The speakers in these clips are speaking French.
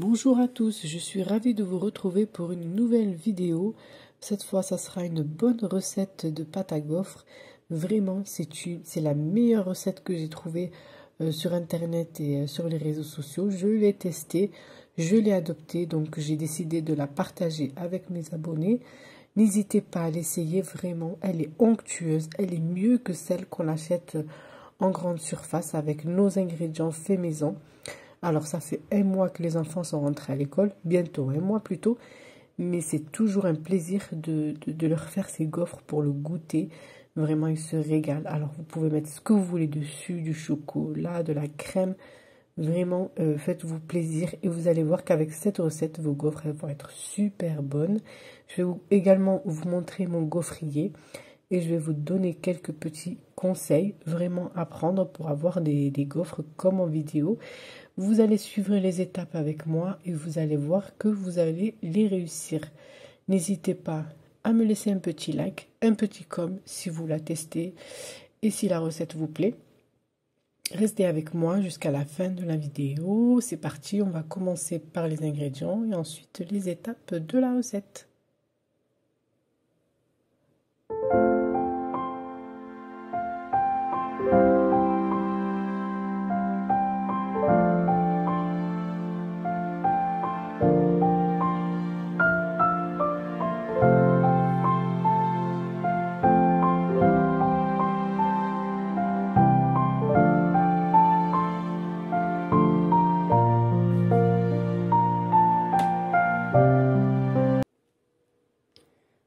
Bonjour à tous, je suis ravie de vous retrouver pour une nouvelle vidéo. Cette fois, ça sera une bonne recette de pâte à gaufres. Vraiment, c'est la meilleure recette que j'ai trouvée sur internet et sur les réseaux sociaux. Je l'ai testée, je l'ai adoptée, donc j'ai décidé de la partager avec mes abonnés. N'hésitez pas à l'essayer, vraiment, elle est onctueuse, elle est mieux que celle qu'on achète en grande surface avec nos ingrédients faits maison. Alors, ça fait un mois que les enfants sont rentrés à l'école, bientôt un mois plus tôt, mais c'est toujours un plaisir de leur faire ces gaufres pour le goûter. Vraiment, ils se régalent. Alors, vous pouvez mettre ce que vous voulez dessus, du chocolat, de la crème. Vraiment, faites-vous plaisir et vous allez voir qu'avec cette recette, vos gaufres elles vont être super bonnes. Je vais également vous montrer mon gaufrier et je vais vous donner quelques petits conseils vraiment à prendre pour avoir des gaufres comme en vidéo. Vous allez suivre les étapes avec moi et vous allez voir que vous allez les réussir. N'hésitez pas à me laisser un petit like, un petit com si vous la testez et si la recette vous plaît. Restez avec moi jusqu'à la fin de la vidéo. C'est parti, on va commencer par les ingrédients et ensuite les étapes de la recette.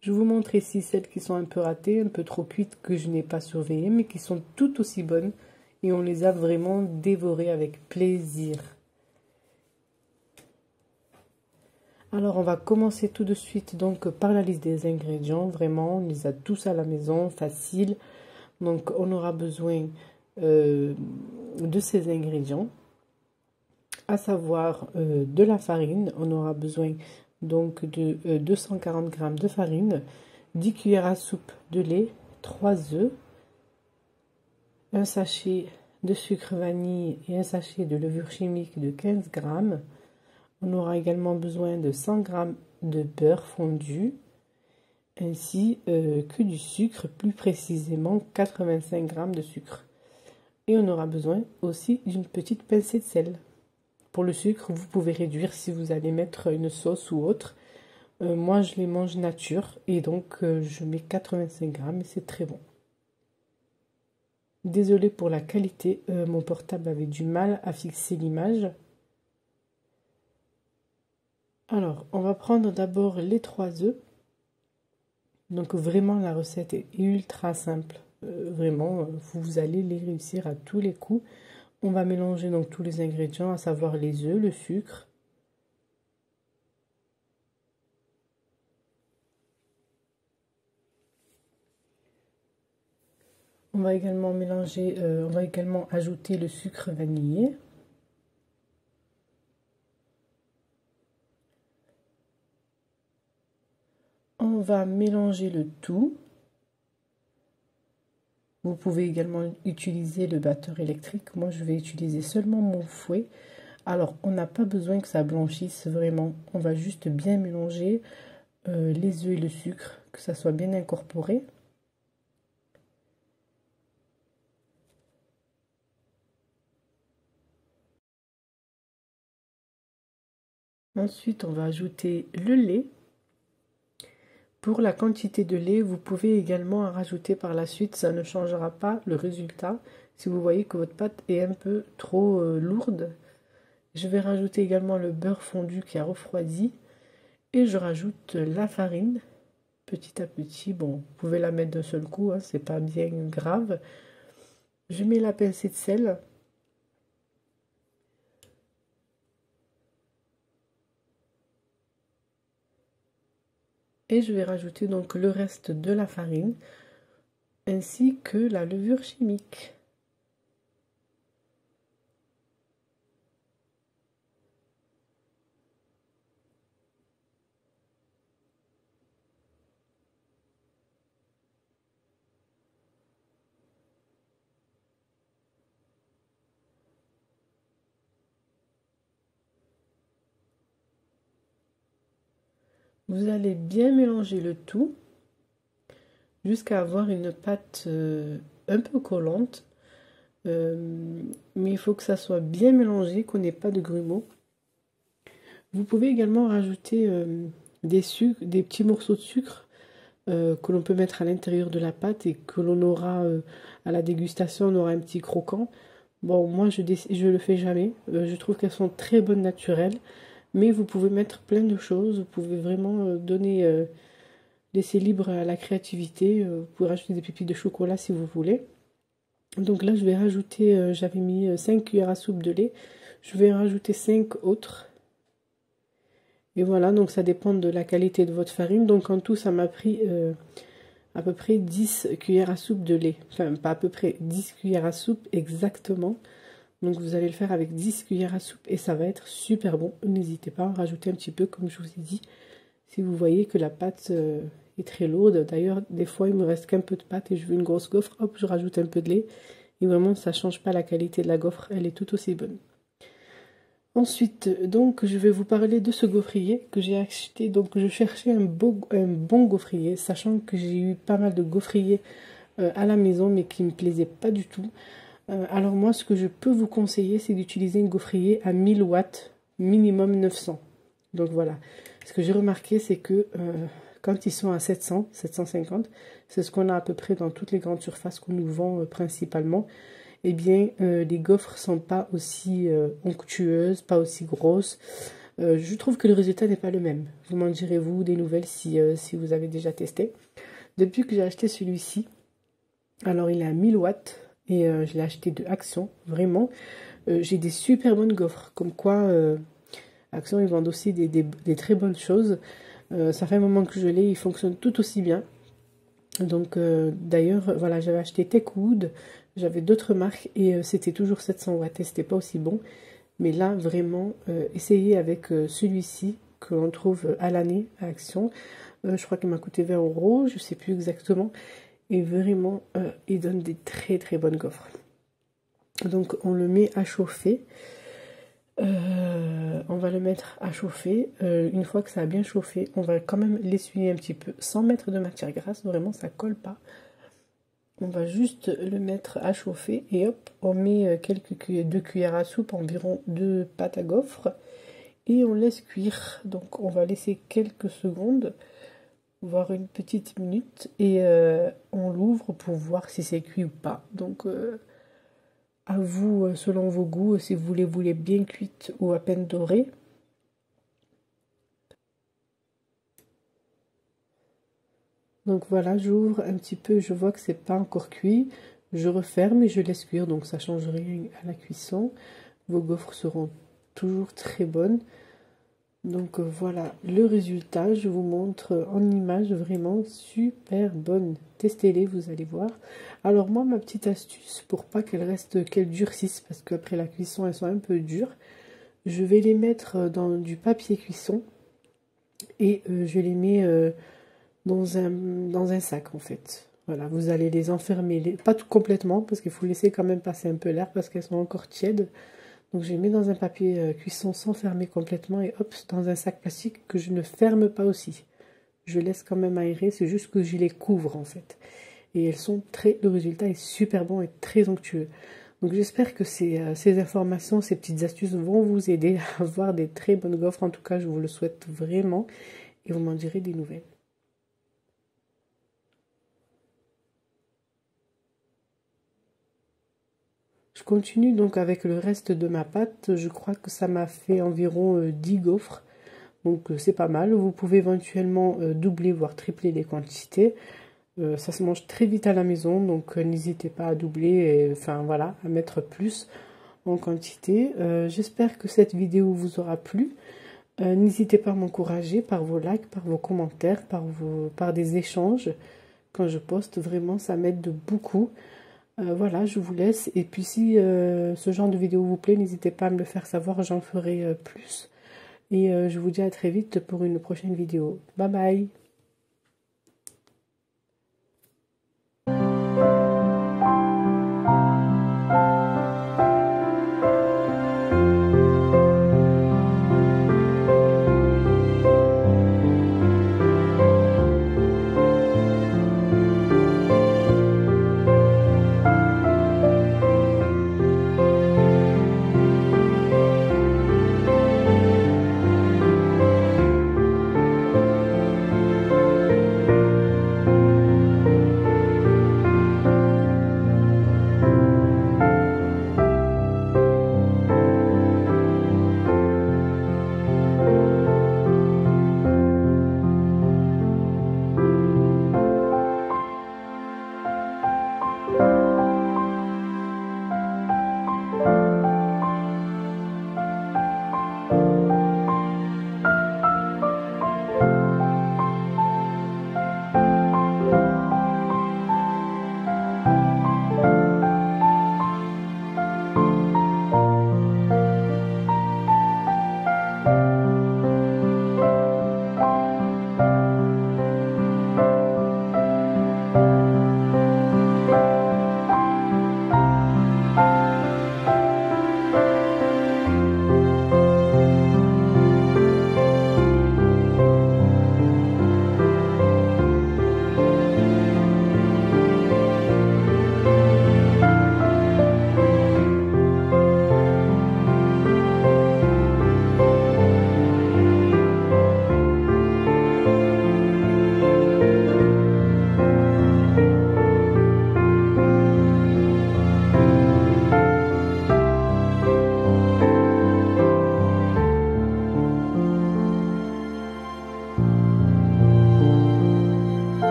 Je vous montre ici celles qui sont un peu ratées, un peu trop cuites que je n'ai pas surveillées, mais qui sont tout aussi bonnes et on les a vraiment dévorées avec plaisir. Alors on va commencer tout de suite donc par la liste des ingrédients, vraiment on les a tous à la maison, facile. Donc on aura besoin de ces ingrédients, à savoir de la farine, on aura besoin donc de 240 g de farine, 10 cuillères à soupe de lait, 3 œufs, un sachet de sucre vanille et un sachet de levure chimique de 15 g. On aura également besoin de 100 g de beurre fondu, ainsi que du sucre, plus précisément 85 g de sucre. Et on aura besoin aussi d'une petite pincée de sel. Pour le sucre, vous pouvez réduire si vous allez mettre une sauce ou autre. Moi, je les mange nature et donc je mets 85 g et c'est très bon. Désolée pour la qualité, mon portable avait du mal à fixer l'image. Alors, on va prendre d'abord les 3 œufs. Donc vraiment, la recette est ultra simple. Vraiment, vous allez les réussir à tous les coups. On va mélanger donc tous les ingrédients, à savoir les œufs, le sucre. On va également mélanger, on va également ajouter le sucre vanillé. On va mélanger le tout. Vous pouvez également utiliser le batteur électrique. Moi, je vais utiliser seulement mon fouet. Alors, on n'a pas besoin que ça blanchisse vraiment. On va juste bien mélanger les œufs et le sucre, que ça soit bien incorporé. Ensuite, on va ajouter le lait. Pour la quantité de lait, vous pouvez également en rajouter par la suite, ça ne changera pas le résultat. Si vous voyez que votre pâte est un peu trop lourde, je vais rajouter également le beurre fondu qui a refroidi et je rajoute la farine petit à petit. Bon, vous pouvez la mettre d'un seul coup, hein, c'est pas bien grave. Je mets la pincée de sel. Et je vais rajouter donc le reste de la farine ainsi que la levure chimique. Vous allez bien mélanger le tout jusqu'à avoir une pâte un peu collante. Mais il faut que ça soit bien mélangé, qu'on n'ait pas de grumeaux. Vous pouvez également rajouter des petits morceaux de sucre que l'on peut mettre à l'intérieur de la pâte et que l'on aura à la dégustation, on aura un petit croquant. Bon, moi je le fais jamais. Je trouve qu'elles sont très bonnes naturelles, mais vous pouvez mettre plein de choses. Vous pouvez vraiment laisser libre à la créativité. Vous pouvez rajouter des pépites de chocolat si vous voulez. Donc là, je vais rajouter, j'avais mis 5 cuillères à soupe de lait. Je vais rajouter 5 autres. Et voilà, donc ça dépend de la qualité de votre farine. Donc en tout, ça m'a pris à peu près 10 cuillères à soupe de lait. Enfin, pas à peu près, 10 cuillères à soupe exactement. Donc vous allez le faire avec 10 cuillères à soupe et ça va être super bon. N'hésitez pas à en rajouter un petit peu, comme je vous ai dit. Si vous voyez que la pâte est très lourde. D'ailleurs, des fois, il me reste qu'un peu de pâte et je veux une grosse gaufre. Hop, je rajoute un peu de lait. Et vraiment, ça ne change pas la qualité de la gaufre. Elle est tout aussi bonne. Ensuite, donc, je vais vous parler de ce gaufrier que j'ai acheté. Donc, je cherchais un bon gaufrier, sachant que j'ai eu pas mal de gaufriers à la maison, mais qui ne me plaisaient pas du tout. Alors moi, ce que je peux vous conseiller, c'est d'utiliser un gaufrier à 1000 watts, minimum 900. Donc voilà. Ce que j'ai remarqué, c'est que quand ils sont à 700, 750, c'est ce qu'on a à peu près dans toutes les grandes surfaces qu'on nous vend principalement. Eh bien, les gaufres sont pas aussi onctueuses, pas aussi grosses. Je trouve que le résultat n'est pas le même. Vous m'en direz-vous des nouvelles si vous avez déjà testé. Depuis que j'ai acheté celui-ci, alors il est à 1000 watts et je l'ai acheté de Action, vraiment. J'ai des super bonnes gaufres, comme quoi Action, ils vendent aussi des très bonnes choses. Ça fait un moment que je l'ai, il fonctionne tout aussi bien. Donc d'ailleurs, voilà, j'avais acheté Techwood, j'avais d'autres marques et c'était toujours 700 watts et c'était pas aussi bon. Mais là, vraiment, essayez avec celui-ci que l'on trouve à l'année à Action. Je crois qu'il m'a coûté 20 €, je sais plus exactement. Et vraiment, il donne des très très bonnes gaufres. Donc on le met à chauffer. On va le mettre à chauffer. Une fois que ça a bien chauffé, on va quand même l'essuyer un petit peu sans mettre de matière grasse, vraiment ça colle pas. On va juste le mettre à chauffer et hop, on met 2 cuillères à soupe, environ de pâte à gaufres et on laisse cuire. Donc on va laisser quelques secondes, voire une petite minute et on l'ouvre pour voir si c'est cuit ou pas. Donc à vous, selon vos goûts, si vous les voulez bien cuites ou à peine dorées. Donc voilà, j'ouvre un petit peu, je vois que c'est pas encore cuit. Je referme et je laisse cuire, donc ça change rien à la cuisson. Vos gaufres seront toujours très bonnes. Donc voilà le résultat, je vous montre en image, vraiment super bonne. Testez-les, vous allez voir. Alors moi, ma petite astuce pour pas qu'elles durcissent, parce qu'après la cuisson, elles sont un peu dures, je vais les mettre dans du papier cuisson et je les mets dans un sac en fait. Voilà, vous allez les enfermer, pas tout complètement, parce qu'il faut laisser quand même passer un peu l'air, parce qu'elles sont encore tièdes. Donc je les mets dans un papier cuisson sans fermer complètement et hop, dans un sac plastique que je ne ferme pas aussi. Je laisse quand même aérer, c'est juste que je les couvre en fait. Et le résultat est super bon et très onctueux. Donc j'espère que ces informations, ces petites astuces vont vous aider à avoir des très bonnes gaufres. En tout cas, je vous le souhaite vraiment et vous m'en direz des nouvelles. Je continue donc avec le reste de ma pâte. Je crois que ça m'a fait environ 10 gaufres. Donc c'est pas mal. Vous pouvez éventuellement doubler, voire tripler les quantités. Ça se mange très vite à la maison. Donc n'hésitez pas à doubler, enfin voilà, à mettre plus en quantité. J'espère que cette vidéo vous aura plu. N'hésitez pas à m'encourager par vos likes, par vos commentaires, par des échanges. Quand je poste, vraiment, ça m'aide beaucoup. Voilà, je vous laisse. Et puis si ce genre de vidéo vous plaît, n'hésitez pas à me le faire savoir, j'en ferai plus. Et je vous dis à très vite pour une prochaine vidéo. Bye bye!